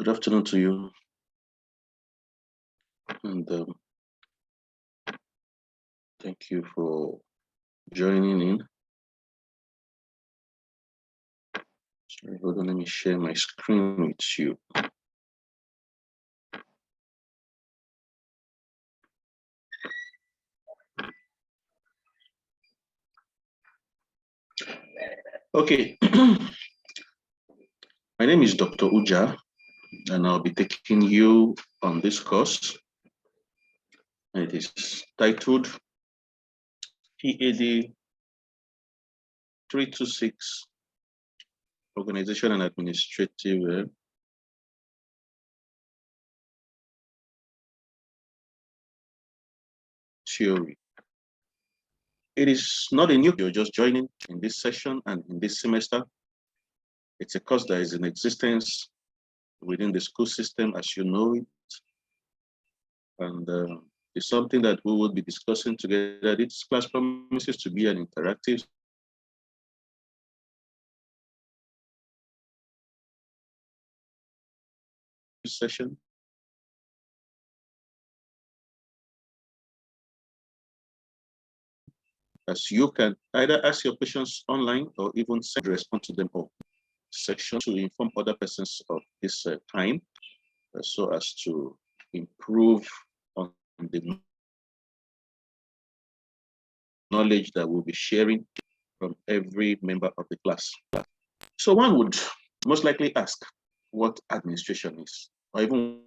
Good afternoon to you, and thank you for joining in. Sorry, hold on, let me share my screen with you. Okay, my name is Dr. Uja, and I'll be taking you on this course. It is titled PAD 326 Organization and Administrative Theory. It is not a new, you're just joining in this session and in this semester. It's a course that is in existence within the school system as you know it. And it's something that we will be discussing together. This class promises to be an interactive session. As you can either ask your questions online or even respond to them all. Section to inform other persons of this time so as to improve on the knowledge that we'll be sharing from every member of the class. So one would most likely ask what administration is, or even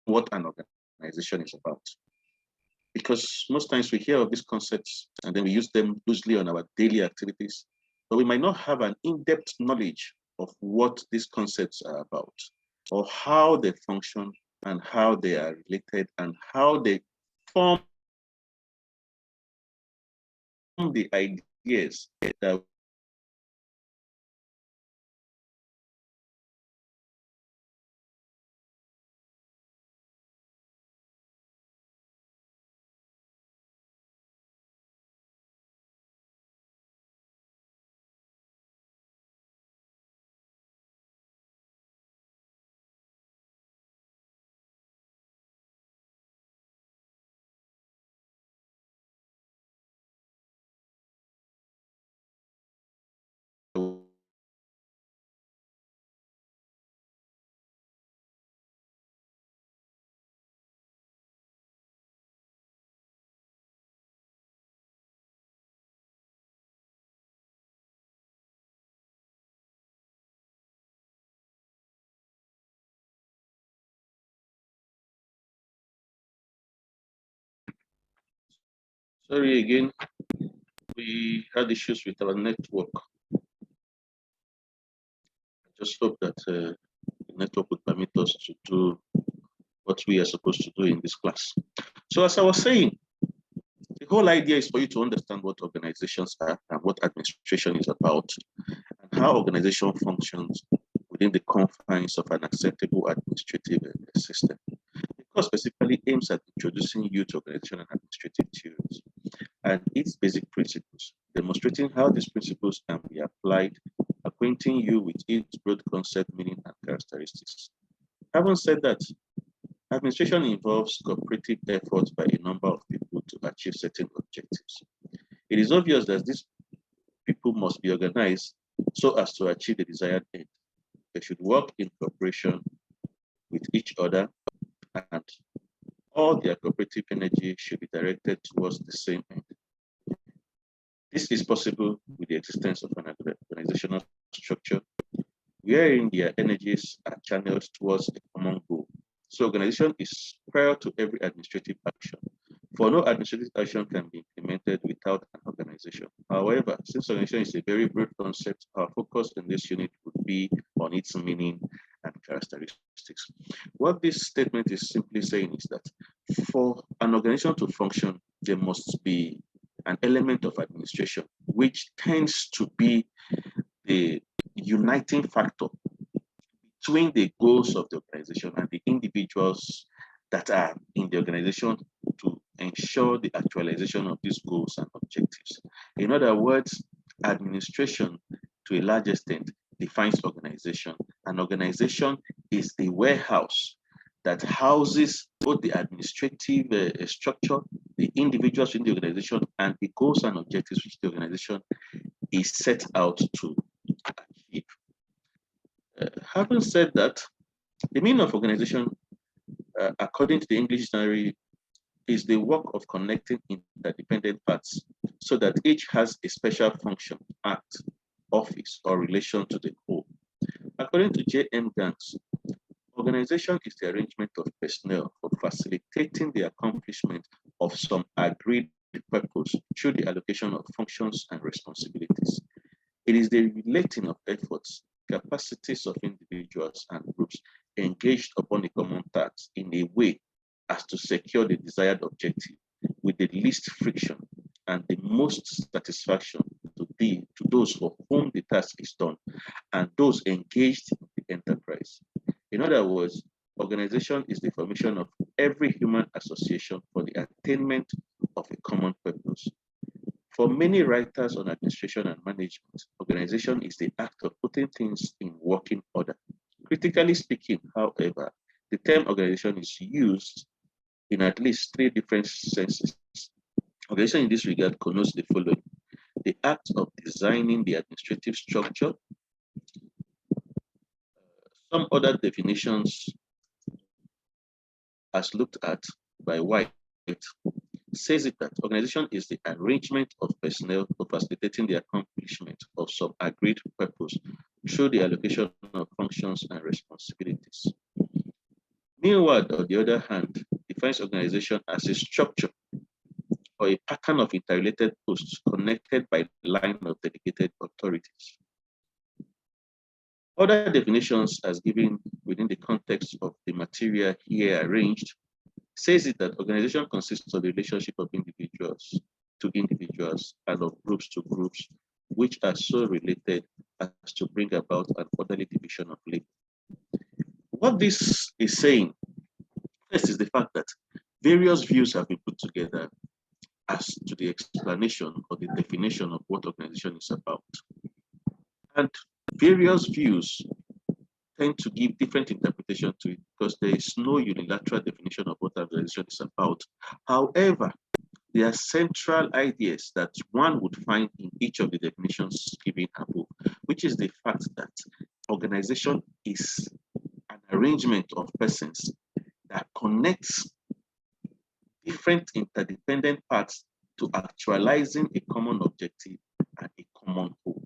what an organization is about. Because most times we hear of these concepts and then we use them loosely on our daily activities, but we might not have an in-depth knowledge of what these concepts are about, or how they function and how they are related and how they form the ideas that sorry again, we had issues with our network. I just hope that the network would permit us to do what we are supposed to do in this class. So as I was saying, the whole idea is for you to understand what organizations are and what administration is about, and how organization functions within the confines of an acceptable administrative system. The course specifically aims at introducing you to organization and administrative theories and its basic principles, demonstrating how these principles can be applied, acquainting you with its broad concept, meaning, and characteristics. Having said that, administration involves cooperative efforts by a number of people to achieve certain objectives. It is obvious that these people must be organized so as to achieve the desired end. They should work in cooperation with each other, and all their cooperative energy should be directed towards the same end. This is possible with the existence of an organizational structure wherein their energies are channeled towards a common goal. So organization is prior to every administrative action. For no administrative action can be implemented without an organization. However, since organization is a very broad concept, our focus in this unit would be on its meaning and characteristics. What this statement is simply saying is that for an organization to function, there must be an element of administration, which tends to be the uniting factor between the goals of the organization and the individuals that are in the organization to ensure the actualization of these goals and objectives. In other words, administration to a large extent defines organization, An organization is the warehouse that houses both the administrative structure, the individuals in the organization, and the goals and objectives which the organization is set out to achieve. Having said that, the meaning of organization, according to the English dictionary, is the work of connecting interdependent parts so that each has a special function, act, office, or relation to the whole. According to J.M. Gans, organization is the arrangement of personnel for facilitating the accomplishment of some agreed purpose through the allocation of functions and responsibilities. It is the relating of efforts, capacities of individuals and groups engaged upon a common task in a way as to secure the desired objective with the least friction and the most satisfaction to those for whom the task is done and those engaged in the enterprise. In other words, organization is the formation of every human association for the attainment of a common purpose. For many writers on administration and management, organization is the act of putting things in working order. Critically speaking, however, the term organization is used in at least three different senses. Organization in this regard connotes the following: the act of designing the administrative structure. Some other definitions, as looked at by White, says it that organization is the arrangement of personnel for facilitating the accomplishment of some agreed purpose through the allocation of functions and responsibilities. Millward, on the other hand, defines organization as a structure or a pattern of interrelated posts connected by the line of delegated authorities. Other definitions, as given within the context of the material here arranged, says it that organization consists of the relationship of individuals to individuals and of groups to groups, which are so related as to bring about an orderly division of labor. What this is saying, first, is the fact that various views have been put together as to the explanation or the definition of what organization is about. And various views tend to give different interpretation to it because there is no unilateral definition of what organization is about. However, there are central ideas that one would find in each of the definitions given above, which is the fact that organization is an arrangement of persons that connects different interdependent parts to actualizing a common objective and a common goal.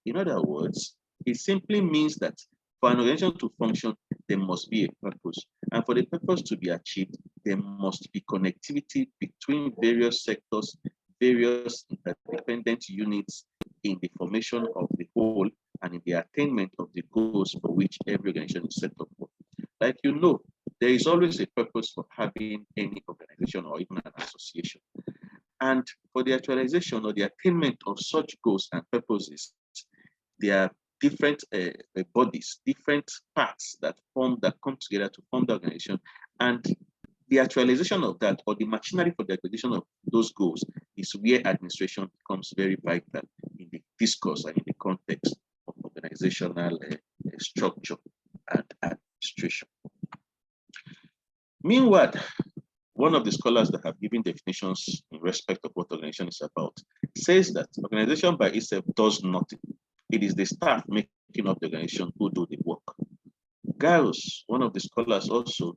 In other words, it simply means that for an organization to function, there must be a purpose. And for the purpose to be achieved, there must be connectivity between various sectors, various interdependent units in the formation of the whole and in the attainment of the goals for which every organization is set up for. Like you know, there is always a purpose for having any organization or even an association. And for the actualization or the attainment of such goals and purposes, there are different bodies, different parts that come together to form the organization. And the actualization of that, or the machinery for the actualization of those goals, is where administration becomes very vital in the discourse and in the context of organizational structure and administration. Meanwhile, one of the scholars that have given definitions in respect of what organization is about says that organization by itself does nothing. It is the staff making up the organization who do the work. Garros, one of the scholars, also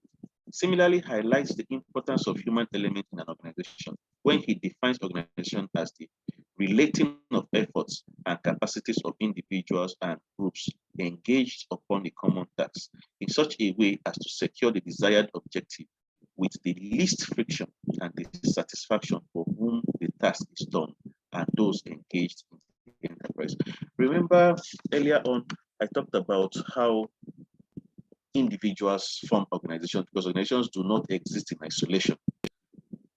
similarly highlights the importance of human element in an organization when he defines organization as the relating of efforts and capacities of individuals and groups engaged upon a common task in such a way as to secure the desired objective with the least friction and the satisfaction for whom the task is done and those engaged in the enterprise. Remember earlier on, I talked about how individuals form organizations because organizations do not exist in isolation.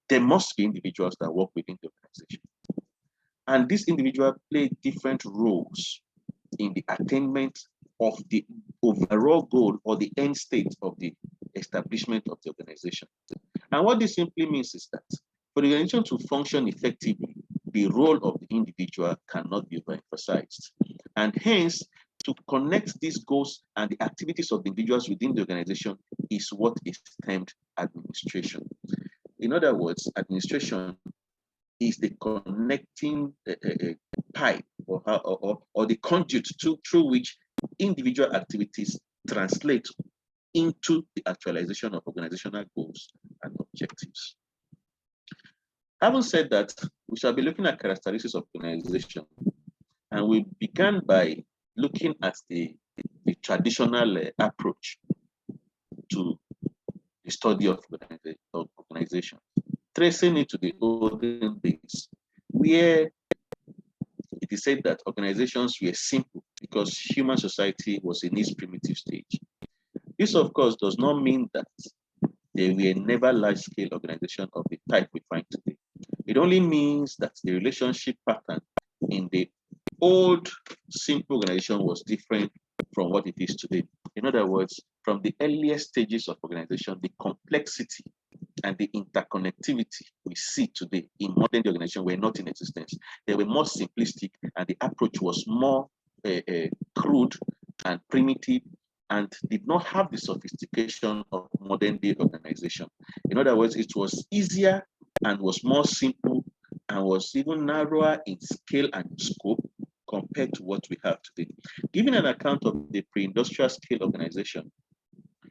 There must be individuals that work within the organization. And these individuals play different roles in the attainment of the overall goal or the end state of the establishment of the organization. And what this simply means is that for the organization to function effectively, the role of the individual cannot be overemphasized. And hence, to connect these goals and the activities of the individuals within the organization is what is termed administration. In other words, administration is the connecting pipe or the conduit through which individual activities translate into the actualization of organizational goals and objectives. Having said that, we shall be looking at characteristics of organization, and we began by looking at the traditional approach to the study of organization, tracing it to the olden days, where it is said that organizations were simple because human society was in its primitive stage. This, of course, does not mean that there were never large-scale organizations of the type we find today. It only means that the relationship pattern in the old simple organization was different from what it is today. In other words, from the earliest stages of organization, the complexity and the interconnectivity we see today in modern organization were not in existence. They were more simplistic, and the approach was more crude and primitive, and did not have the sophistication of modern day organization. In other words, it was easier and was more simple and was even narrower in scale and scope compared to what we have today. Giving an account of the pre-industrial scale organization,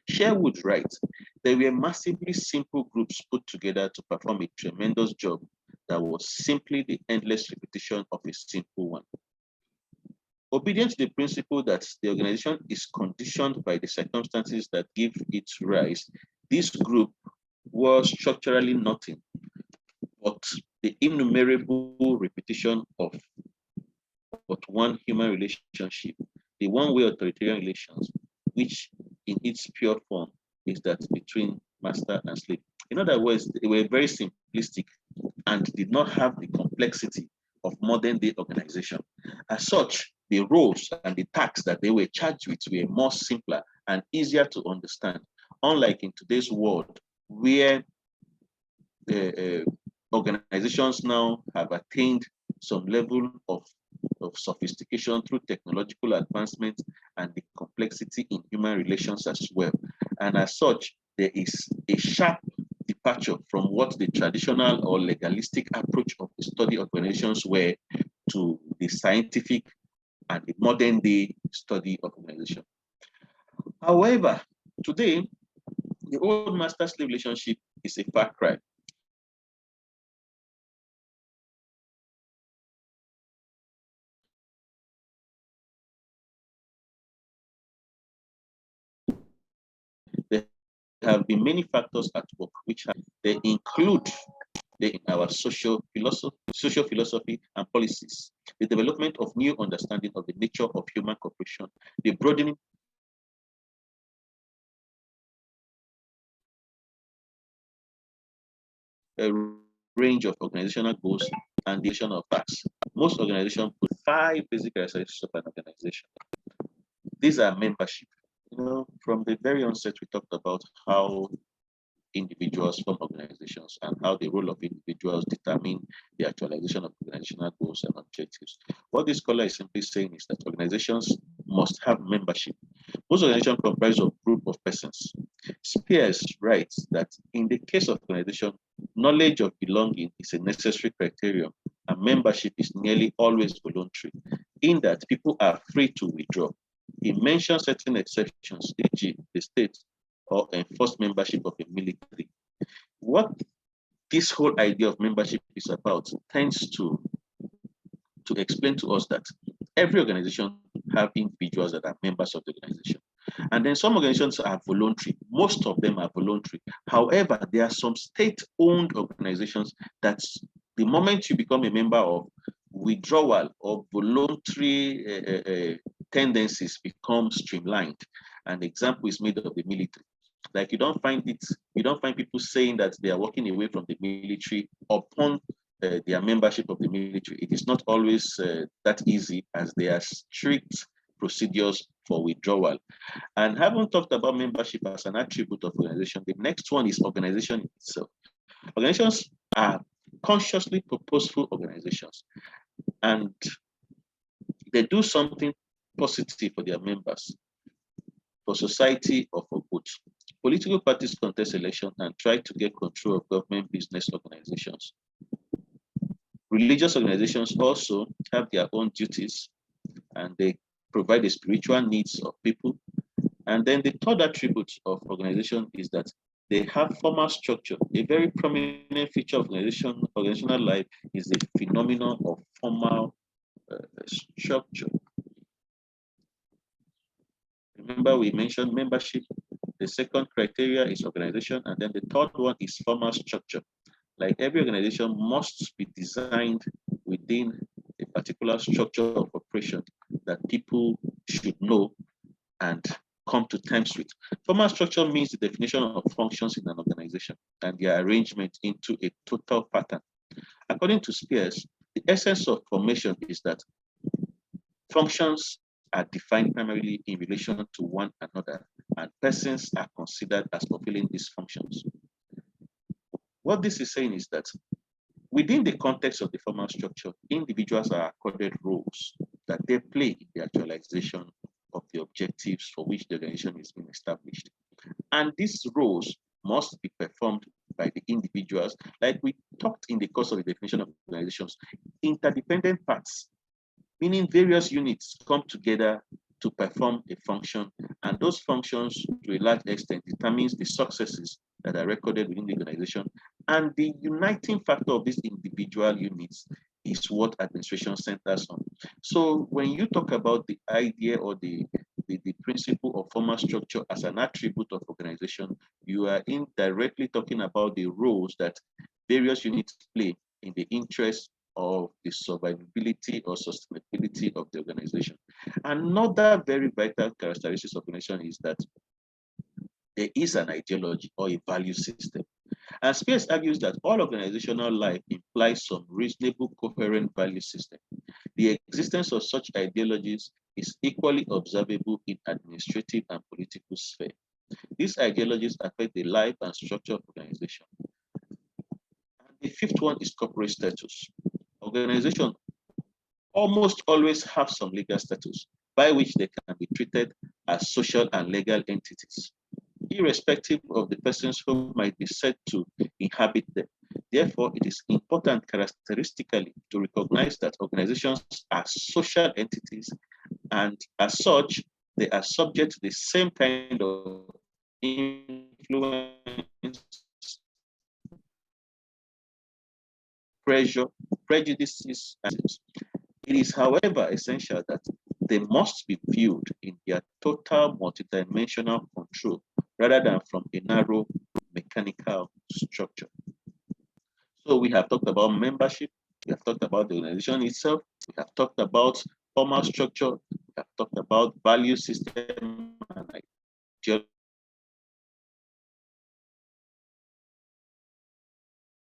Sherwood writes, there were massively simple groups put together to perform a tremendous job that was simply the endless repetition of a simple one. Obedient to the principle that the organization is conditioned by the circumstances that give it rise, this group was structurally nothing but the innumerable repetition of but one human relationship, the one-way authoritarian relations, which in its pure form is that between master and slave. In other words, they were very simplistic and did not have the complexity of modern day organization. As such, the roles and the tasks that they were charged with were more simpler and easier to understand, unlike in today's world, where organizations now have attained some level of sophistication through technological advancement and the complexity in human relations as well. And as such, there is a sharp departure from what the traditional or legalistic approach of the study of organizations were to the scientific and the modern day study of organization. However, today, the old master-slave relationship is a far cry. There have been many factors at work which they include in our social philosophy and policies, the development of new understanding of the nature of human cooperation, the broadening a range of organizational goals and the addition of tasks. Most organizations put 5 basic characteristics of an organization. These are membership. You know, from the very onset, we talked about how individuals form organizations and how the role of individuals determine the actualization of organizational goals and objectives. What this scholar is simply saying is that organizations must have membership. Most organizations comprise of group of persons. Spears writes that in the case of organization, knowledge of belonging is a necessary criterion, and membership is nearly always voluntary, in that people are free to withdraw. He mentions certain exceptions, e.g., the state or enforced membership of a military. What this whole idea of membership is about tends to explain to us that every organization have individuals that are members of the organization. And then some organizations are voluntary. Most of them are voluntary. However, there are some state-owned organizations that the moment you become a member of, withdrawal or voluntary tendencies become streamlined. An example is made of the military. Like you don't find people saying that they are walking away from the military upon their membership of the military. It is not always that easy, as there are strict procedures for withdrawal. And having talked about membership as an attribute of organization, the next one is organization itself. Organizations are consciously purposeful organizations, and they do something positive for their members, for society, or for both. Political parties contest elections and try to get control of government business organizations. Religious organizations also have their own duties, and they provide the spiritual needs of people. And then the third attribute of organization is that they have formal structure. A very prominent feature of organizational life is the phenomenon of formal structure. Remember, we mentioned membership. The second criteria is organization, and then the third one is formal structure. Like every organization must be designed within a particular structure of operation that people should know and come to terms with. Formal structure means the definition of functions in an organization and their arrangement into a total pattern. According to Spears, the essence of formation is that functions are defined primarily in relation to one another, and persons are considered as fulfilling these functions. What this is saying is that within the context of the formal structure, individuals are accorded roles that they play in the actualization of the objectives for which the organization is being established. And these roles must be performed by the individuals, like we talked in the course of the definition of organizations, interdependent parts, meaning various units come together to perform a function, and those functions to a large extent determines the successes that are recorded within the organization. And the uniting factor of these individual units is what administration centers on. So when you talk about the idea or the principle of formal structure as an attribute of organization, you are indirectly talking about the roles that various units play in the interest of the survivability or sustainability of the organization. Another very vital characteristic of organization is that there is an ideology or a value system. And Spears argues that all organizational life implies some reasonable, coherent value system. The existence of such ideologies is equally observable in administrative and political sphere. These ideologies affect the life and structure of organization. And the fifth one is corporate status. Organization almost always have some legal status by which they can be treated as social and legal entities, irrespective of the persons who might be said to inhabit them. Therefore, it is important characteristically to recognize that organizations are social entities, and as such, they are subject to the same kind of influence, pressure, prejudices, and it is, however, essential that they must be viewed in their total multidimensional control rather than from a narrow mechanical structure. So we have talked about membership, we have talked about the organization itself, we have talked about formal structure, we have talked about value system and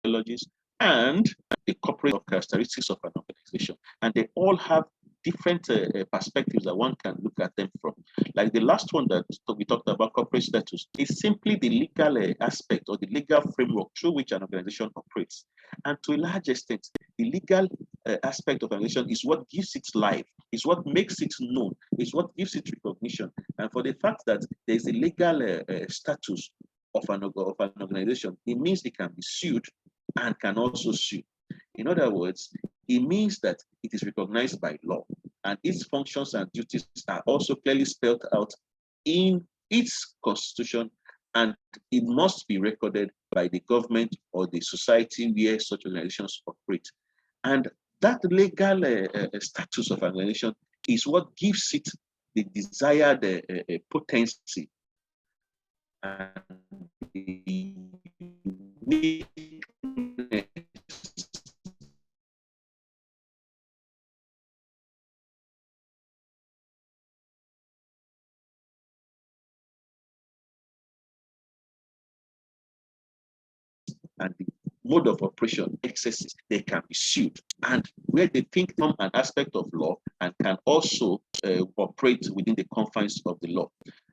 ideologies, and the corporate characteristics of an organization. And they all have different perspectives that one can look at them from. Like the last one that we talked about, corporate status, is simply the legal aspect or the legal framework through which an organization operates. And to a large extent, the legal aspect of an organization is what gives it life, is what makes it known, is what gives it recognition. And for the fact that there is a legal status of an organization, it means it can be sued and can also sue. In other words, it means that it is recognized by law, and its functions and duties are also clearly spelled out in its constitution, and it must be recorded by the government or the society where such organizations operate. And that legal status of an organization is what gives it the desired potency and the uniqueness and the mode of operation excesses, they can be sued. And where they think from an aspect of law and can also operate within the confines of the law.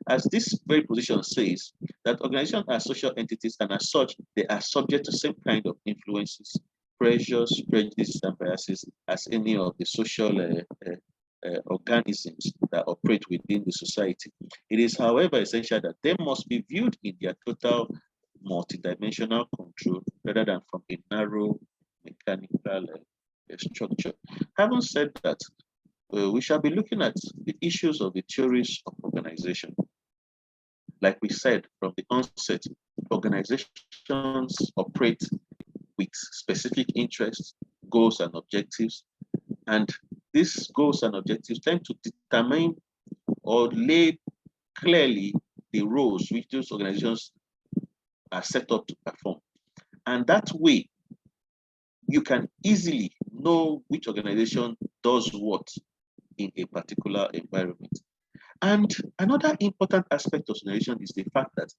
As this very position says, that organizations are social entities, and as such, they are subject to the same kind of influences, pressures, prejudices, and biases as any of the social organisms that operate within the society. It is, however, essential that they must be viewed in their total multidimensional control rather than from a narrow mechanical structure. Having said that, we shall be looking at the issues of the theories of organization. Like we said from the onset, organizations operate with specific interests, goals, and objectives. And these goals and objectives tend to determine or lay clearly the roles which those organizations are set up to perform. And that way, you can easily know which organization does what in a particular environment. And another important aspect of organization is the fact that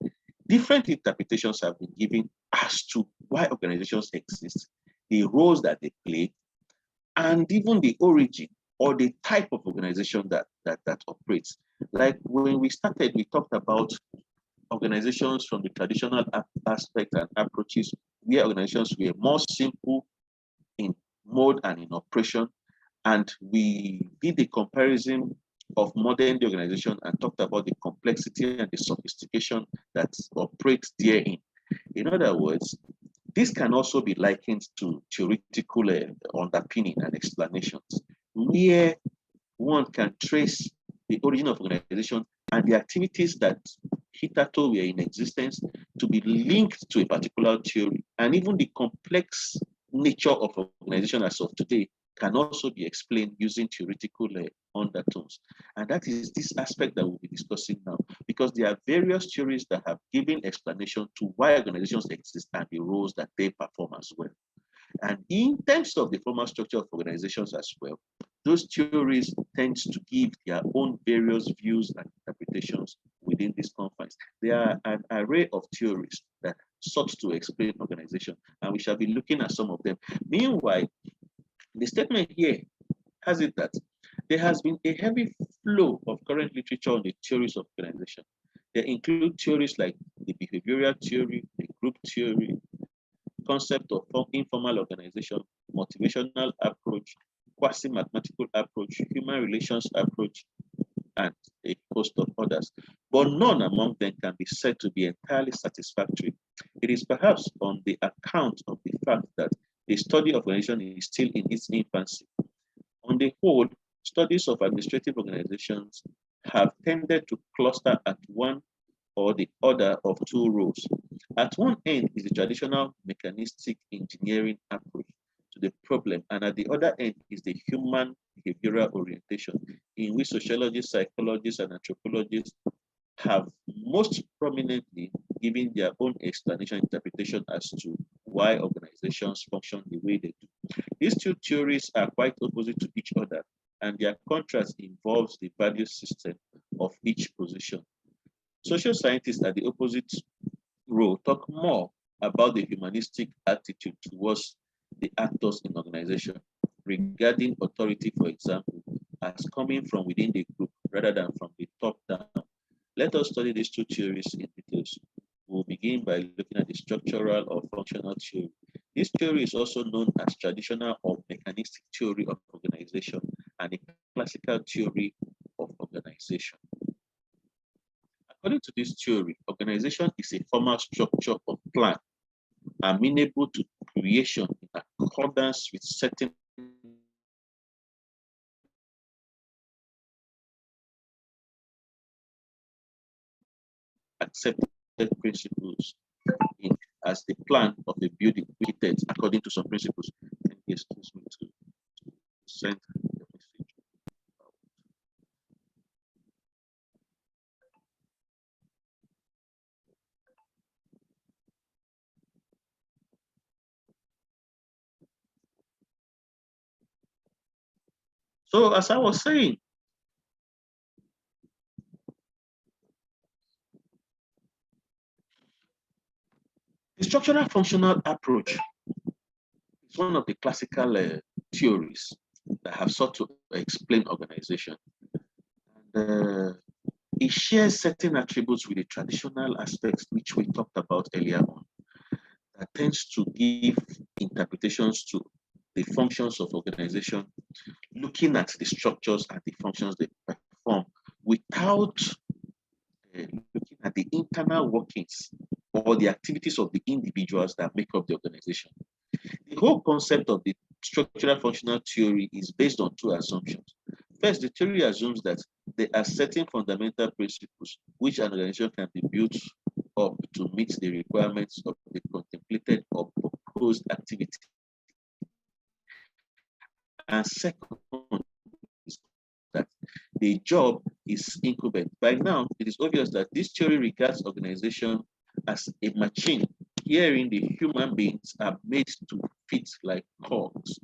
different interpretations have been given as to why organizations exist, the roles that they play, and even the origin or the type of organization that operates. Like when we started, we talked about organizations from the traditional aspect and approaches, where organizations were more simple in mode and in operation. And we did the comparison of modern day organization and talked about the complexity and the sophistication that operates therein. In other words, this can also be likened to theoretical underpinning and explanations, where one can trace the origin of organization and the activities that hitherto were in existence to be linked to a particular theory. And even the complex nature of organization as of today can also be explained using theoretical undertones. And that is this aspect that we'll be discussing now, because there are various theories that have given explanation to why organizations exist and the roles that they perform as well. And in terms of the formal structure of organizations as well, those theories tend to give their own various views and interpretations within these confines. There are an array of theories that sought to explain organization, and we shall be looking at some of them. Meanwhile, the statement here has it that there has been a heavy flow of current literature on the theories of organization. They include theories like the behavioral theory, the group theory, concept of informal organization, motivational approach, quasi-mathematical approach, human relations approach, and a host of others. But none among them can be said to be entirely satisfactory. It is perhaps on the account of the fact that the study of organization is still in its infancy. On the whole, studies of administrative organizations have tended to cluster at one or the other of two roles. At one end is the traditional mechanistic engineering approach to the problem, and at the other end is the human behavioral orientation, in which sociologists, psychologists, and anthropologists have most prominently given their own explanation interpretation as to why organizations function the way they do. These two theories are quite opposite to each other, and their contrast involves the value system of each position. Social scientists at the opposite row talk more about the humanistic attitude towards the actors in organization, regarding authority, for example, as coming from within the group rather than from the top down. Let us study these two theories in details. We'll begin by looking at the structural or functional theory. This theory is also known as traditional or mechanistic theory of organization and a classical theory of organization. According to this theory, organization is a formal structure of plan amenable to creation in accordance with certain accepted principles as the plan of the building created according to some principles. Excuse me to send the message. So as I was saying, the structural functional approach is one of the classical theories that have sought to explain organization. And, it shares certain attributes with the traditional aspects which we talked about earlier on, that tends to give interpretations to the functions of organization, looking at the structures and the functions they perform without looking at the internal workings or the activities of the individuals that make up the organization. The whole concept of the structural functional theory is based on two assumptions. First, the theory assumes that there are certain fundamental principles which an organization can be built up to meet the requirements of the contemplated or proposed activity. And second, is that the job is incumbent. By now, it is obvious that this theory regards organization as a machine, herein the human beings are made to fit like cogs.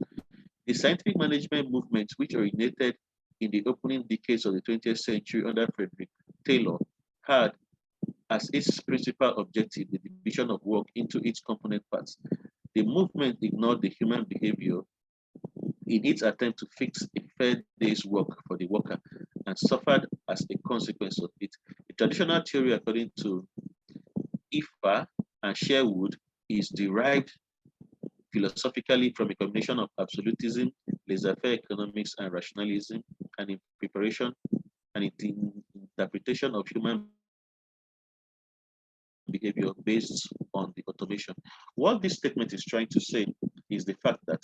The scientific management movement, which originated in the opening decades of the 20th century under Frederick Taylor, had as its principal objective the division of work into its component parts. The movement ignored the human behavior in its attempt to fix a fair day's work for the worker and suffered as a consequence of it. The traditional theory, according to Ifa and Sherwood, is derived philosophically from a combination of absolutism, laissez-faire economics, and rationalism, and in preparation and in interpretation of human behavior based on the automation. What this statement is trying to say is the fact that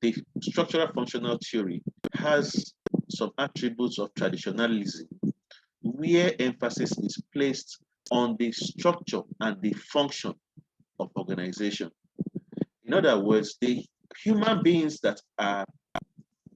the structural functional theory has some attributes of traditionalism, where emphasis is placed on the structure and the function of organization. In other words, the human beings that are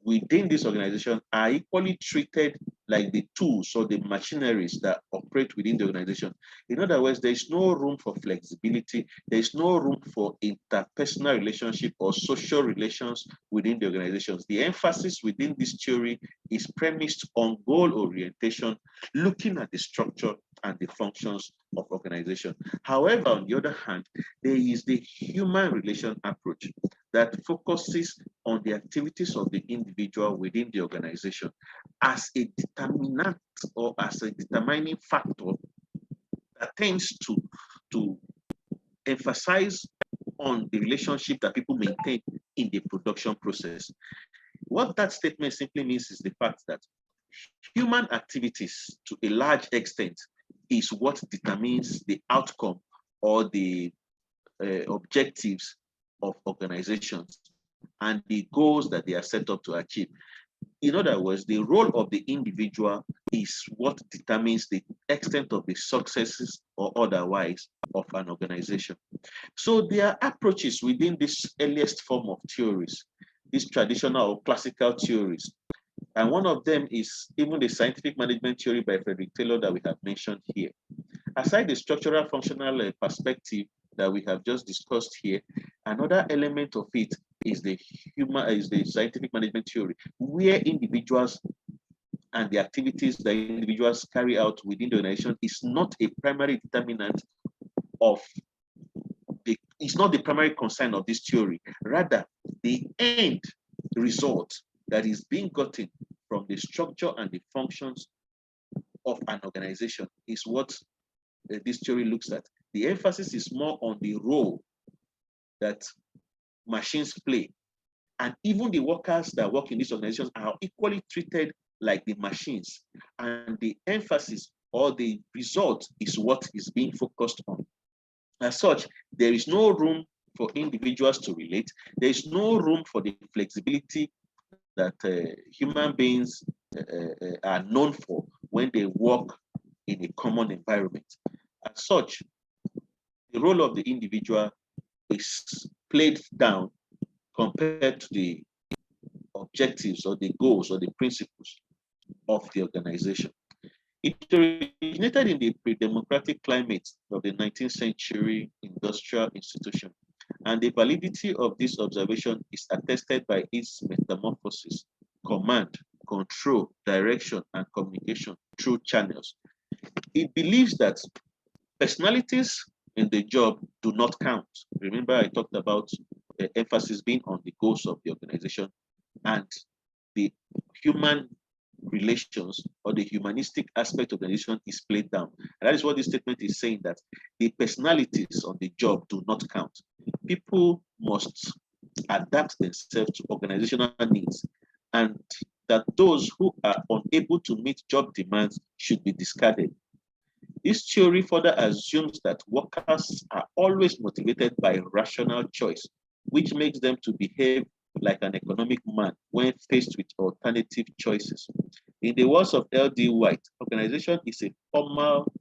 within this organization are equally treated like the tools or the machineries that operate within the organization. In other words, there is no room for flexibility. There is no room for interpersonal relationship or social relations within the organizations. The emphasis within this theory is premised on goal orientation, looking at the structure and the functions of organization. However, on the other hand, there is the human relation approach that focuses on the activities of the individual within the organization as a determinant or as a determining factor that tends to emphasize on the relationship that people maintain in the production process. What that statement simply means is the fact that human activities, to a large extent, is what determines the outcome or the objectives of organizations and the goals that they are set up to achieve. In other words, the role of the individual is what determines the extent of the successes or otherwise of an organization. So there are approaches within this earliest form of theories, these traditional or classical theories. And one of them is even the scientific management theory by Frederick Taylor that we have mentioned here. Aside the structural functional perspective that we have just discussed here, another element of it is the scientific management theory, where individuals and the activities that individuals carry out within the organization is not a primary determinant of it's not the primary concern of this theory. Rather, the end result that is being gotten from the structure and the functions of an organization is what this theory looks at. The emphasis is more on the role that machines play. And even the workers that work in these organizations are equally treated like the machines. And the emphasis or the result is what is being focused on. As such, there is no room for individuals to relate. There is no room for the flexibility that human beings are known for when they work in a common environment. As such, the role of the individual is played down compared to the objectives or the goals or the principles of the organization. It originated in the pre-democratic climate of the 19th century industrial institution, and the validity of this observation is attested by its metamorphosis, command, control, direction, and communication through channels. It believes that personalities in the job do not count. Remember, I talked about the emphasis being on the goals of the organization and the human relations or the humanistic aspect of the organization is played down. And that is what this statement is saying, that the personalities on the job do not count. People must adapt themselves to organizational needs. And that those who are unable to meet job demands should be discarded. This theory further assumes that workers are always motivated by rational choice, which makes them to behave like an economic man when faced with alternative choices. In the words of L.D. White, organization is a formal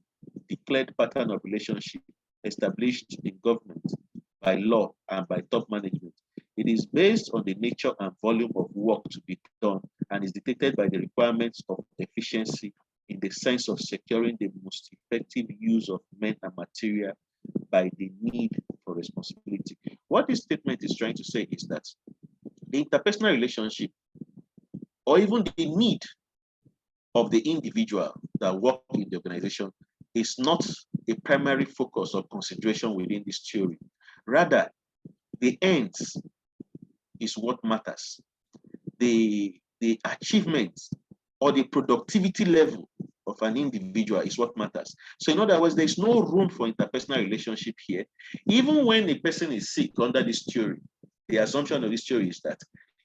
declared pattern of relationship established in government by law and by top management. It is based on the nature and volume of work to be done and is dictated by the requirements of efficiency in the sense of securing the most effective use of men and material by the need for responsibility. What this statement is trying to say is that the interpersonal relationship or even the need of the individual that work in the organization is not a primary focus or consideration within this theory. Rather, the ends is what matters. The achievement or the productivity level of an individual is what matters. So in other words, there's no room for interpersonal relationship here. Even when a person is sick under this theory, the assumption of this theory is that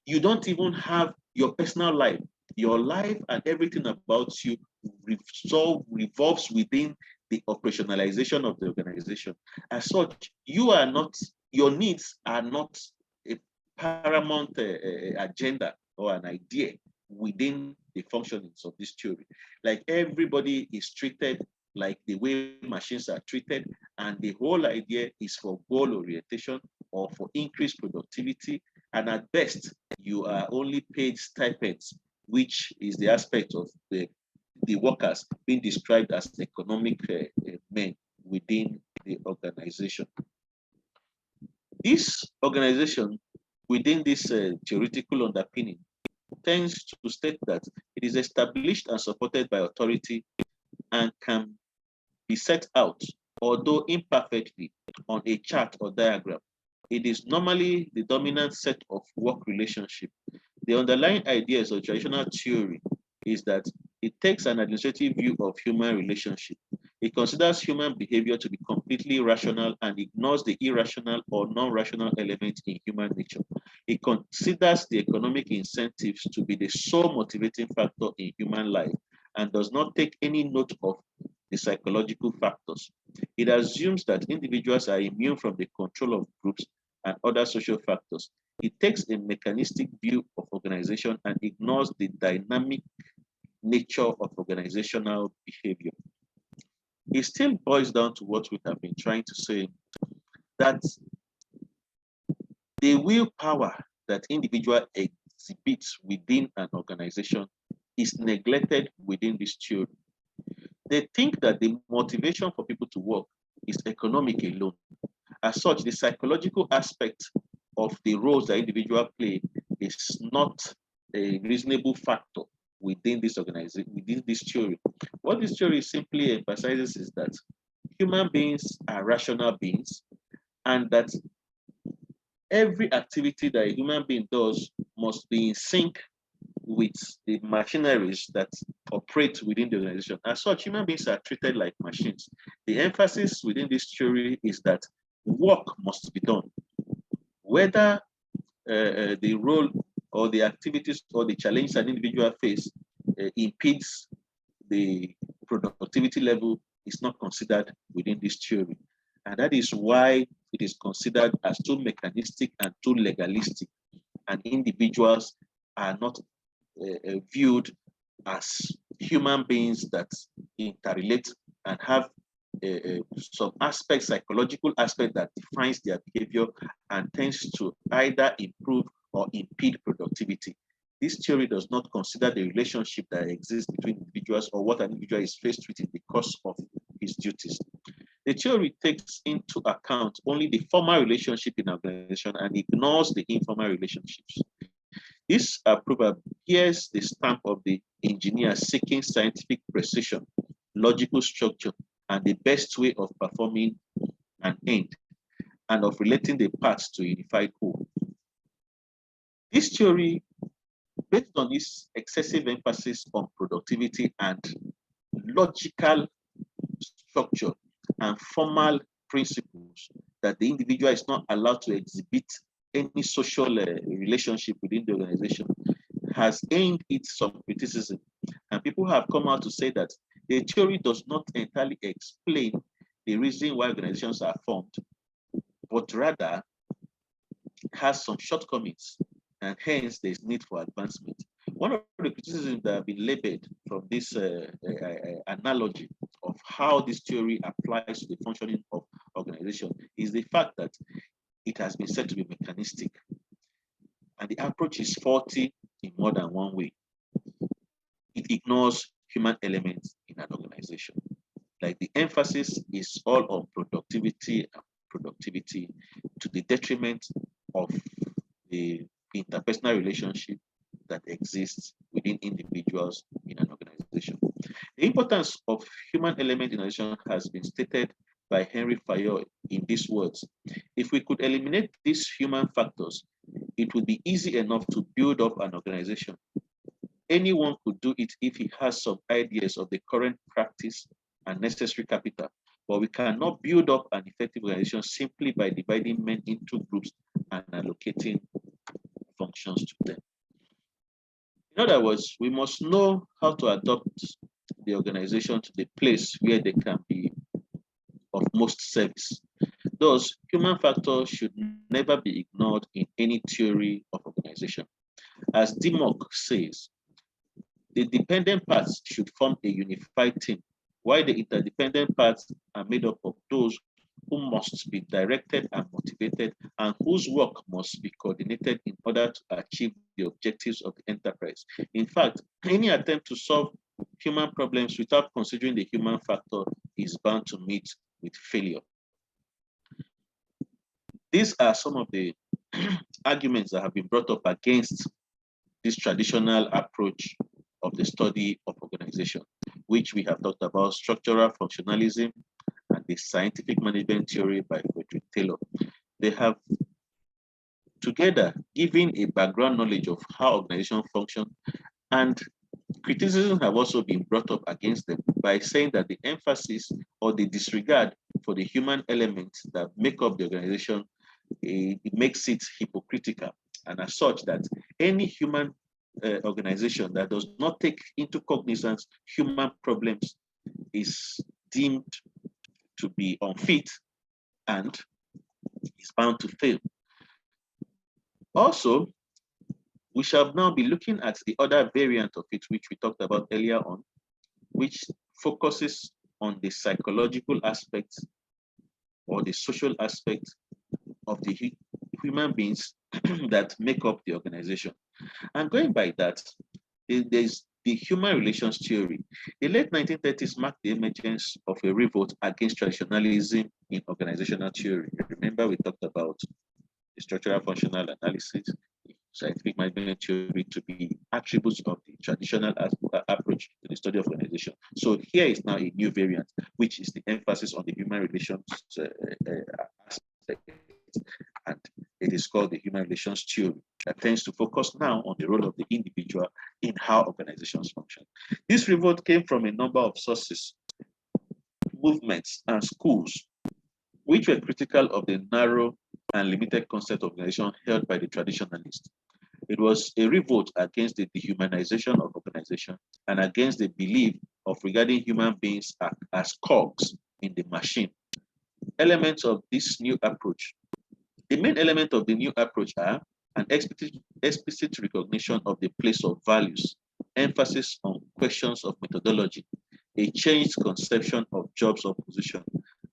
you don't even have your personal life. Your life and everything about you revolves within the operationalization of the organization. As such, your needs are not a paramount agenda or an idea within the functionings of this theory. Like everybody is treated like the way machines are treated, and the whole idea is for goal orientation or for increased productivity. And at best, you are only paid stipends, which is the aspect of the workers being described as economic men within the organization. This organization, within this theoretical underpinning, tends to state that it is established and supported by authority and can be set out, although imperfectly, on a chart or diagram. It is normally the dominant set of work relationship. The underlying ideas of traditional theory is that it takes an administrative view of human relationship. It considers human behavior to be completely rational and ignores the irrational or non-rational elements in human nature. It considers the economic incentives to be the sole motivating factor in human life and does not take any note of the psychological factors. It assumes that individuals are immune from the control of groups and other social factors. It takes a mechanistic view of organization and ignores the dynamic nature of organizational behavior. It still boils down to what we have been trying to say, that the willpower that individual exhibits within an organization is neglected within this theory. They think that the motivation for people to work is economic alone. As such, the psychological aspect of the roles that individuals play is not a reasonable factor within this organization, within this theory. What this theory simply emphasizes is that human beings are rational beings, and that every activity that a human being does must be in sync with the machineries that operate within the organization. As such, human beings are treated like machines. The emphasis within this theory is that work must be done. Whether the role or the activities or the challenge an individual face impedes the productivity level is not considered within this theory. And that is why it is considered as too mechanistic and too legalistic, and individuals are not viewed as human beings that interrelate and have some aspect, psychological aspect that defines their behavior and tends to either improve or impede productivity. This theory does not consider the relationship that exists between individuals or what an individual is faced with in the course of his duties. The theory takes into account only the formal relationship in an organization and ignores the informal relationships. This approval bears the stamp of the engineer seeking scientific precision, logical structure, and the best way of performing an end, and of relating the parts to a unified whole. This theory, based on its excessive emphasis on productivity and logical structure and formal principles, that the individual is not allowed to exhibit any social relationship within the organization, has aimed it some criticism, and people have come out to say that the theory does not entirely explain the reason why organizations are formed, but rather has some shortcomings, and hence there's need for advancement. One of the criticisms that have been labeled from this analogy of how this theory applies to the functioning of organization is the fact that it has been said to be mechanistic, and the approach is faulty in more than one way. It ignores human elements in an organization. Like the emphasis is all on productivity to the detriment of the interpersonal relationship that exists within individuals in an organization. The importance of human element in an organization has been stated by Henry Fayol in these words: if we could eliminate these human factors, it would be easy enough to build up an organization. Anyone could do it if he has some ideas of the current practice and necessary capital, but we cannot build up an effective organization simply by dividing men into groups and allocating functions to them. In other words, we must know how to adopt the organization to the place where they can be of most service. Thus, human factors should never be ignored in any theory of organization. As Dimmock says, the dependent parts should form a unified team, while the interdependent parts are made up of those who must be directed and motivated, and whose work must be coordinated in order to achieve the objectives of the enterprise. In fact, any attempt to solve human problems without considering the human factor is bound to meet with failure. These are some of the arguments that have been brought up against this traditional approach of the study of organization, which we have talked about: structural functionalism and the scientific management theory by Frederick Taylor. They have together given a background knowledge of how organizations function, and criticism have also been brought up against them by saying that the emphasis or the disregard for the human elements that make up the organization, it makes it hypocritical, and as such that any human organization that does not take into cognizance human problems is deemed to be unfit and is bound to fail. Also, we shall now be looking at the other variant of it, which we talked about earlier on, which focuses on the psychological aspect or the social aspect of the human beings that make up the organization. And going by that, there's the human relations theory. The late 1930s marked the emergence of a revolt against traditionalism in organizational theory. Remember, we talked about the structural functional analysis, scientific management theory to be attributes of the traditional approach to the study of organization. So here is now a new variant, which is the emphasis on the human relations aspect, and it is called the human relations theory, that tends to focus now on the role of the individual in how organizations function. This revolt came from a number of sources, movements, and schools, which were critical of the narrow and limited concept of organization held by the traditionalists. It was a revolt against the dehumanization of organization and against the belief of regarding human beings as cogs in the machine. Elements of this new approach. The main element of the new approach are an explicit recognition of the place of values, emphasis on questions of methodology, a changed conception of jobs or position,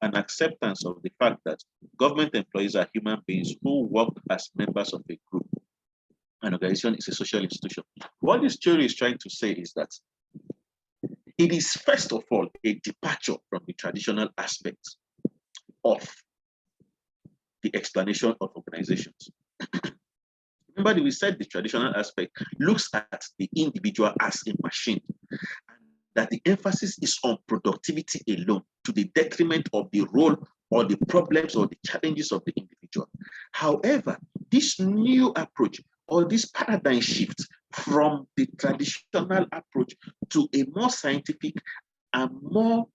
an acceptance of the fact that government employees are human beings who work as members of a group. An organization is a social institution. What this theory is trying to say is that it is first of all a departure from the traditional aspects of the explanation of organizations. Remember that we said the traditional aspect looks at the individual as a machine, and that the emphasis is on productivity alone to the detriment of the role or the problems or the challenges of the individual. However, this new approach or this paradigm shift from the traditional approach to a more scientific and more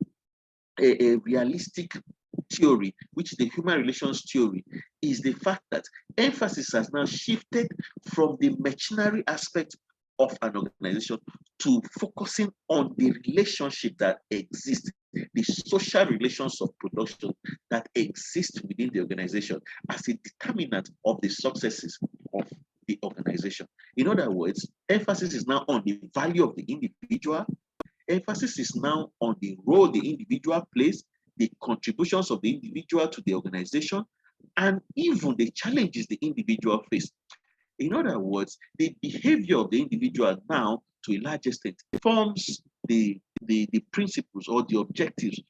a realistic theory, which is the human relations theory, is the fact that emphasis has now shifted from the machinery aspect of an organization to focusing on the relationship that exists, the social relations of production that exist within the organization as a determinant of the successes of the organization. In other words, emphasis is now on the value of the individual. Emphasis is now on the role the individual plays, the contributions of the individual to the organization, and even the challenges the individual faces. In other words, the behavior of the individual now, to a large extent, forms the principles or the objectives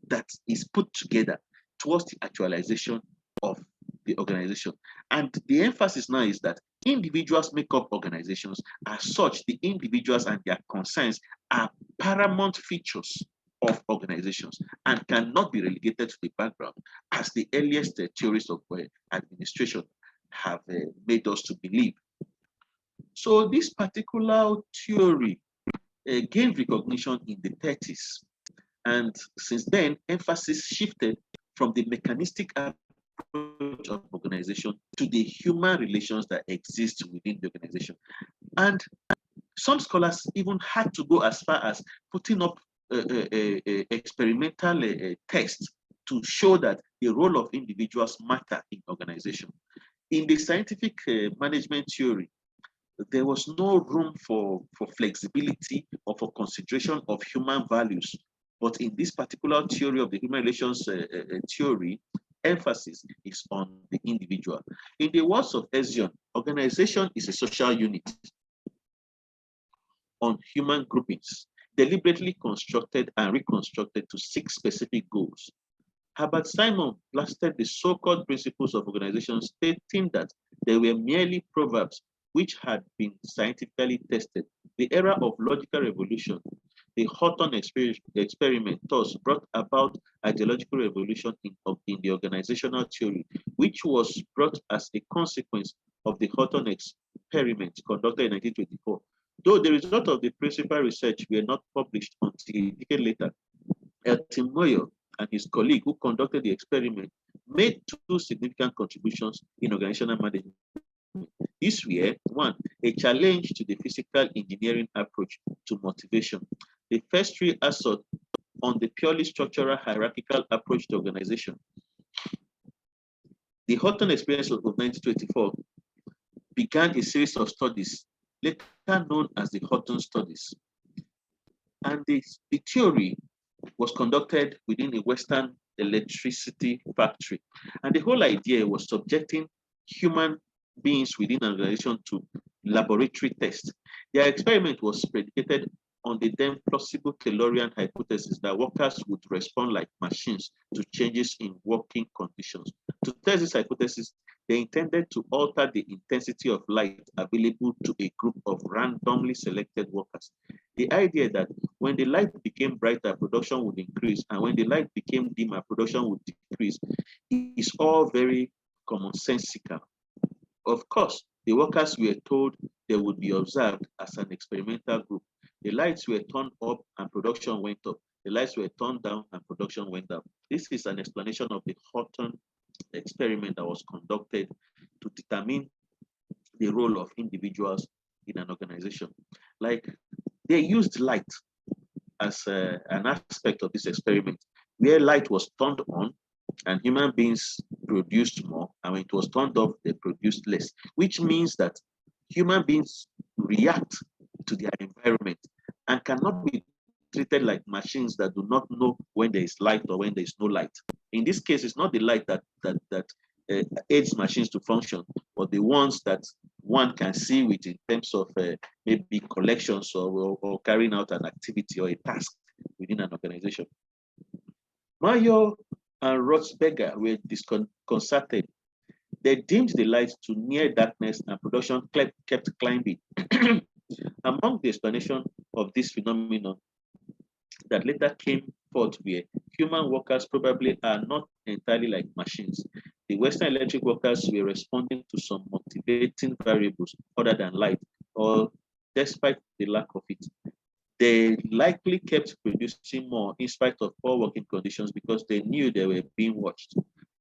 that is put together towards the actualization of the organization. And the emphasis now is that individuals make up organizations. As such, the individuals and their concerns are paramount features of organizations and cannot be relegated to the background as the earliest theories of administration have made us to believe. So this particular theory gained recognition in the 30s. And since then, emphasis shifted from the mechanistic approach of organization to the human relations that exist within the organization. And some scholars even had to go as far as putting up experimental tests to show that the role of individuals matter in organization. In the scientific management theory, there was no room for flexibility or for consideration of human values. But in this particular theory of the human relations theory, emphasis is on the individual. In the words of Ezio, organization is a social unit on human groupings, deliberately constructed and reconstructed to seek specific goals. Herbert Simon blasted the so-called principles of organization, stating that they were merely proverbs which had been scientifically tested. The era of logical revolution, the Houghton experiment, thus brought about ideological revolution in the organizational theory, which was brought as a consequence of the Houghton experiment conducted in 1924. Though the result of the principal research were not published until a decade later, Elton Moyo and his colleague who conducted the experiment made two significant contributions in organizational management. These were, one, a challenge to the physical engineering approach to motivation. The first three assert on the purely structural hierarchical approach to organization. The Houghton experience of 1924 began a series of studies, later known as the Houghton studies. And the theory was conducted within a Western electricity factory. And the whole idea was subjecting human beings within an organization to laboratory tests. Their experiment was predicated on the then plausible Taylorian hypothesis that workers would respond like machines to changes in working conditions. To test this hypothesis, they intended to alter the intensity of light available to a group of randomly selected workers. The idea that when the light became brighter, production would increase, and when the light became dimmer, production would decrease, is all very commonsensical. Of course, the workers were told they would be observed as an experimental group. The lights were turned up and production went up. The lights were turned down and production went down. This is an explanation of the Houghton experiment that was conducted to determine the role of individuals in an organization. Like, they used light as an aspect of this experiment, where light was turned on and human beings produced more, and when it was turned off, they produced less, which means that human beings react to their environment and cannot be treated like machines that do not know when there is light or when there is no light. In this case, it's not the light that aids machines to function, but the ones that one can see with in terms of maybe collections or carrying out an activity or a task within an organization. Mayo and Rothsberger were disconcerted. They dimmed the lights to near darkness and production kept climbing. Among the explanation of this phenomenon that later came forth were human workers probably are not entirely like machines. The Western electric workers were responding to some motivating variables other than light, or despite the lack of it. They likely kept producing more in spite of poor working conditions because they knew they were being watched.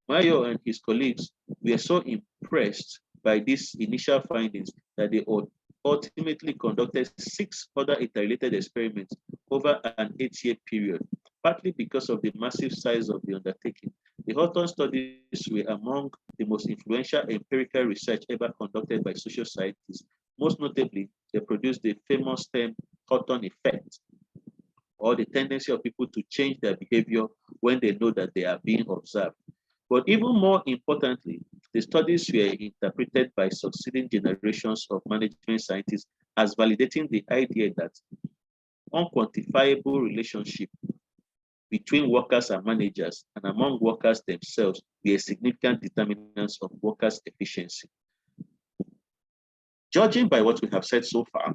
Mayo and his colleagues were so impressed by these initial findings that they ultimately conducted 6 other interrelated experiments over an 8-year period, partly because of the massive size of the undertaking. The Houghton studies were among the most influential empirical research ever conducted by social scientists. Most notably, they produced the famous term Houghton effect, or the tendency of people to change their behavior when they know that they are being observed. But even more importantly, the studies were interpreted by succeeding generations of management scientists as validating the idea that unquantifiable relationship between workers and managers and among workers themselves were significant determinants of workers' efficiency. Judging by what we have said so far,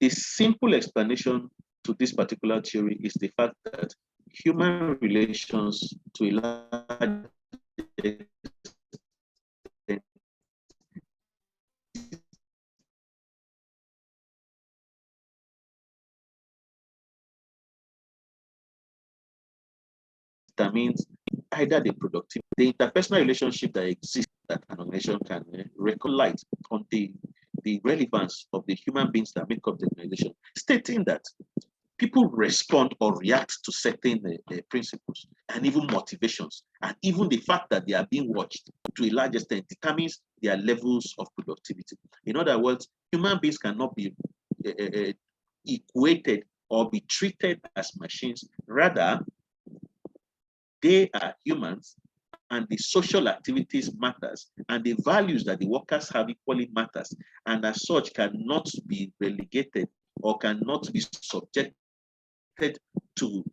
the simple explanation to this particular theory is the fact that human relations to a large extent determines either the productivity, the interpersonal relationship that exists that an organization can recollect on the relevance of the human beings that make up the organization, stating that people respond or react to certain principles and even motivations, and even the fact that they are being watched to a large extent determines their levels of productivity. In other words, human beings cannot be equated or be treated as machines. Rather, they are humans, and the social activities matters, and the values that the workers have equally matters, and as such cannot be relegated or cannot be subjected to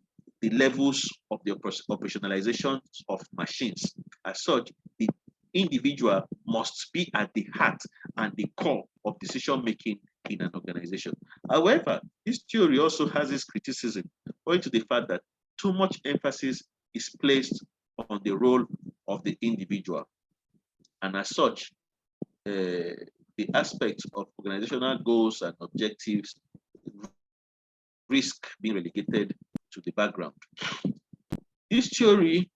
the levels of the operationalization of machines. As such, the individual must be at the heart and the core of decision making in an organization. However, this theory also has its criticism, owing to the fact that too much emphasis is placed on the role of the individual. And as such, the aspect of organizational goals and objectives risk being relegated to the background. This theory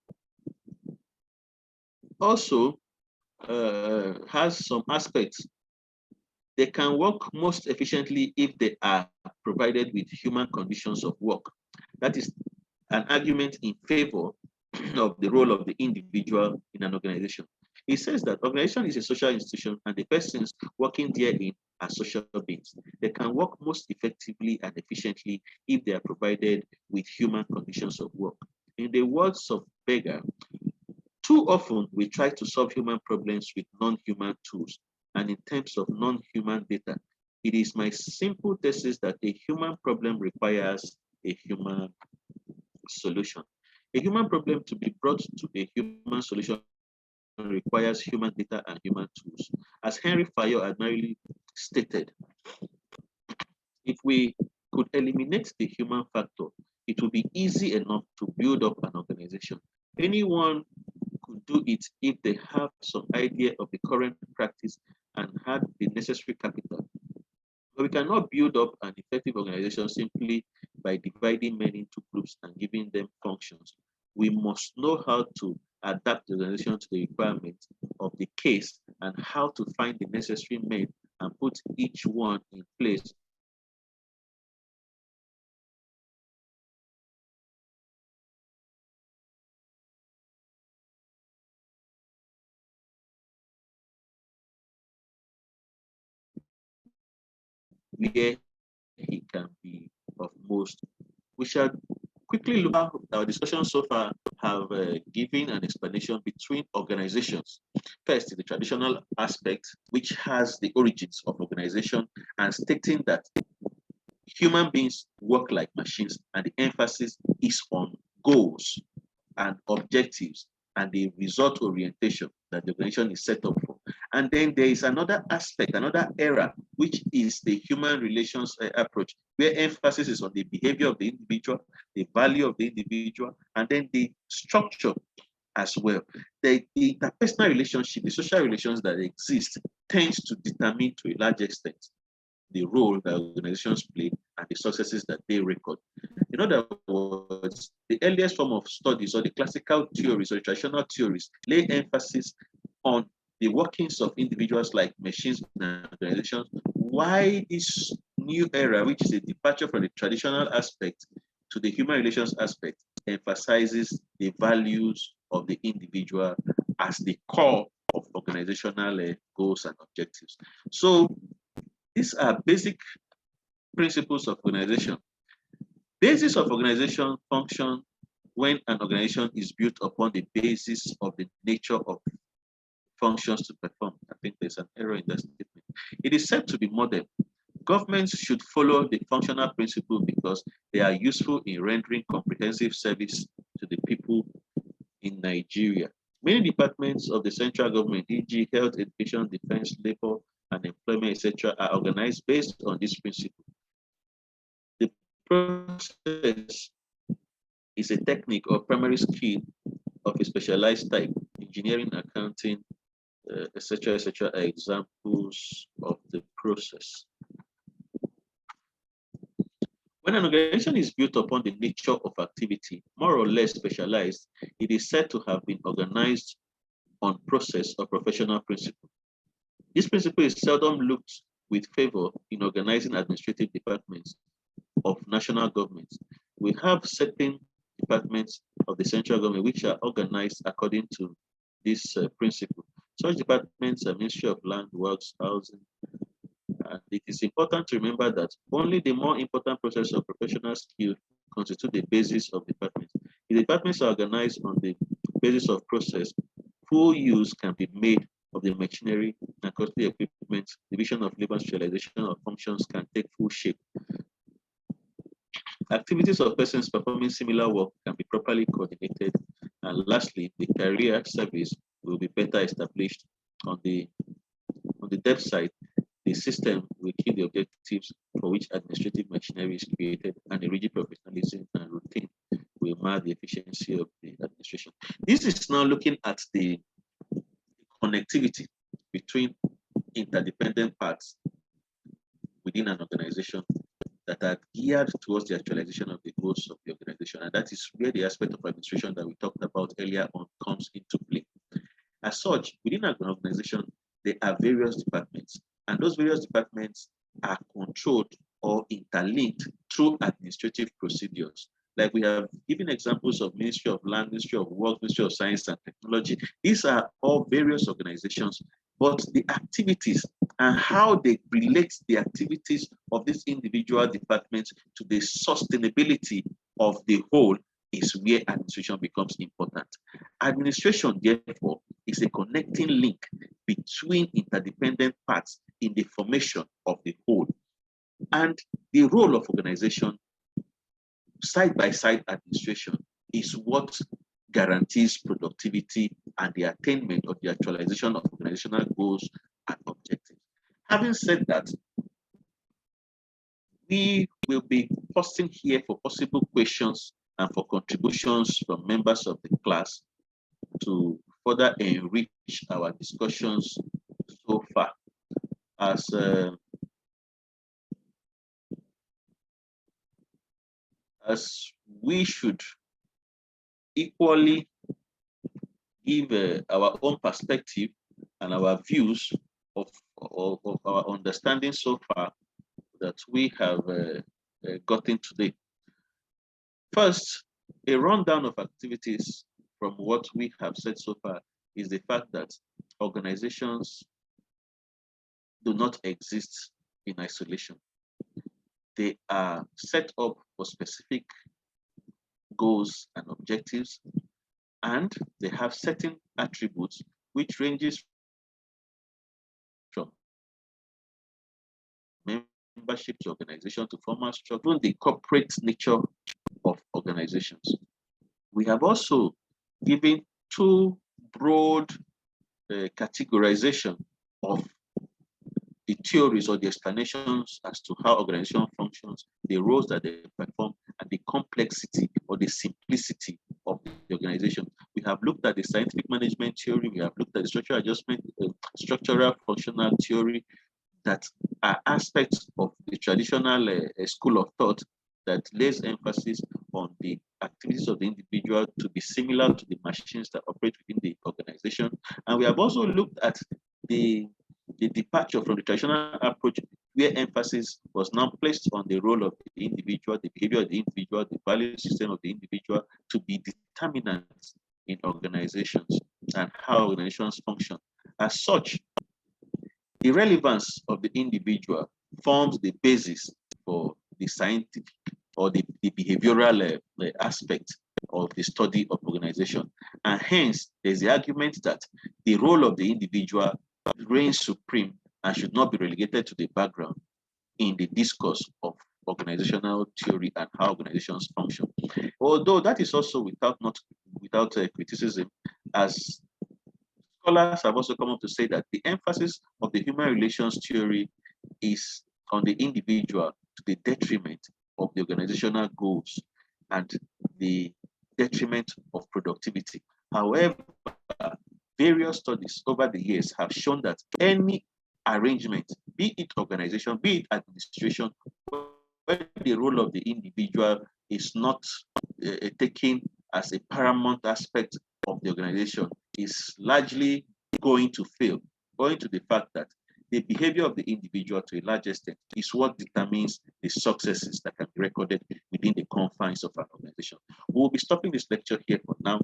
also has some aspects. They can work most efficiently if they are provided with human conditions of work. That is an argument in favor of the role of the individual in an organization. It says that organization is a social institution and the persons working therein are social beings. They can work most effectively and efficiently if they are provided with human conditions of work. In the words of Berger, too often we try to solve human problems with non-human tools and in terms of non-human data. It is my simple thesis that a human problem requires a human solution. A human problem to be brought to a human solution requires human data and human tools. As Henry Fayol admirably stated, if we could eliminate the human factor, it would be easy enough to build up an organization. Anyone could do it if they have some idea of the current practice and had the necessary capital. But we cannot build up an effective organization simply by dividing men into groups and giving them functions. We must know how to adapt the organization to the requirements of the case and how to find the necessary men and put each one in place where he can be of most. We shall quickly look at our discussion so far have given an explanation between organizations. First, the traditional aspect, which has the origins of organization and stating that human beings work like machines, and the emphasis is on goals and objectives and the result orientation that the organization is set up for. And then there is another aspect, another era, which is the human relations approach, where emphasis is on the behavior of the individual, the value of the individual, and then the structure as well. The interpersonal relationship, the social relations that exist, tends to determine to a large extent the role that organizations play and the successes that they record. In other words, the earliest form of studies or the classical theories or the traditional theories lay emphasis on the workings of individuals like machines and organizations, why this new era, which is a departure from the traditional aspect to the human relations aspect, emphasizes the values of the individual as the core of organizational goals and objectives. So these are basic principles of organization. Basis of organization function when an organization is built upon the basis of the nature of functions to perform. I think there's an error in that statement. It is said to be modern. Governments should follow the functional principle because they are useful in rendering comprehensive service to the people in Nigeria. Many departments of the central government, e.g., health, education, defense, labor, and employment, etc., are organized based on this principle. The process is a technique or primary skill of a specialized type. Engineering, accounting, etc., etc., are examples of the process. When an organization is built upon the nature of activity, more or less specialized, it is said to have been organized on process or professional principle. This principle is seldom looked with favor in organizing administrative departments of national governments. We have certain departments of the central government which are organized according to this principle. Such departments are Ministry of Land, Works, Housing, and it is important to remember that only the more important process of professional skill constitute the basis of departments. If the departments are organized on the basis of process, full use can be made of the machinery and costly equipment. Division of labor, specialization of functions can take full shape. Activities of persons performing similar work can be properly coordinated. And lastly, the career service will be better established on the depth side. The system will keep the objectives for which administrative machinery is created, and the rigid professionalism and routine will mark the efficiency of the administration. This is now looking at the connectivity between interdependent parts within an organization that are geared towards the actualization of the goals of the organization. And that is where the aspect of administration that we talked about earlier on comes into play. As such, within an organization, there are various departments, and those various departments are controlled or interlinked through administrative procedures. Like we have given examples of Ministry of Land, Ministry of Work, Ministry of Science and Technology. These are all various organizations, but the activities and how they relate the activities of these individual departments to the sustainability of the whole is where administration becomes important. Administration, therefore, is a connecting link between interdependent parts in the formation of the whole. And the role of organization, side-by-side administration, is what guarantees productivity and the attainment of the actualization of organizational goals and objectives. Having said that, we will be pausing here for possible questions and for contributions from members of the class to further enrich our discussions so far. As we should equally give our own perspective and our views of our understanding so far that we have gotten today. First, a rundown of activities from what we have said so far is the fact that organizations do not exist in isolation. They are set up for specific goals and objectives, and they have certain attributes which ranges from membership to organization to formal structure, the corporate nature of organizations. We have also given two broad categorization of the theories or the explanations as to how organization functions, the roles that they perform, and the complexity or the simplicity of the organization. We have looked at the scientific management theory, we have looked at the structural adjustment, structural functional theory, that are aspects of the traditional school of thought that lays emphasis on the activities of the individual to be similar to the machines that operate within the organization. And we have also looked at the departure from the traditional approach, where emphasis was now placed on the role of the individual, the behavior of the individual, the value system of the individual to be determinants in organizations and how organizations function. As such, the relevance of the individual forms the basis for the scientific or the behavioral aspect of the study of organization. And hence, there's the argument that the role of the individual reigns supreme and should not be relegated to the background in the discourse of organizational theory and how organizations function. Although that is also without criticism, as scholars have also come up to say that the emphasis of the human relations theory is on the individual to the detriment of the organizational goals and the detriment of productivity. However, various studies over the years have shown that any arrangement, be it organization, be it administration, where the role of the individual is not taken as a paramount aspect of the organization, is largely going to fail, owing to the fact that the behavior of the individual to a large extent is what determines the successes that can be recorded within the confines of an organization. We'll be stopping this lecture here for now,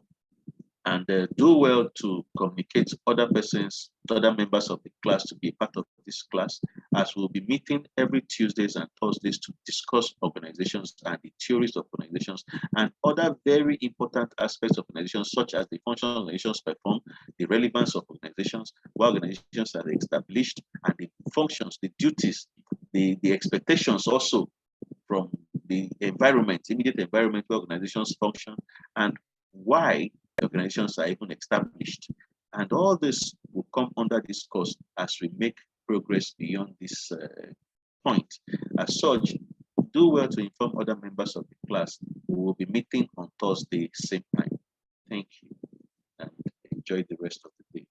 and do well to communicate to other persons, to other members of the class to be a part of this class, as we'll be meeting every Tuesdays and Thursdays to discuss organizations and the theories of organizations and other very important aspects of organizations, such as the functions organizations perform, the relevance of organizations, why organizations are established, and the functions, the duties, the expectations also from the environment, immediate environment where organizations function, and why organizations are even established. And all this will come under this course as we make progress beyond this point. As such, do well to inform other members of the class. We will be meeting on Thursday, same time. Thank you, and enjoy the rest of the day.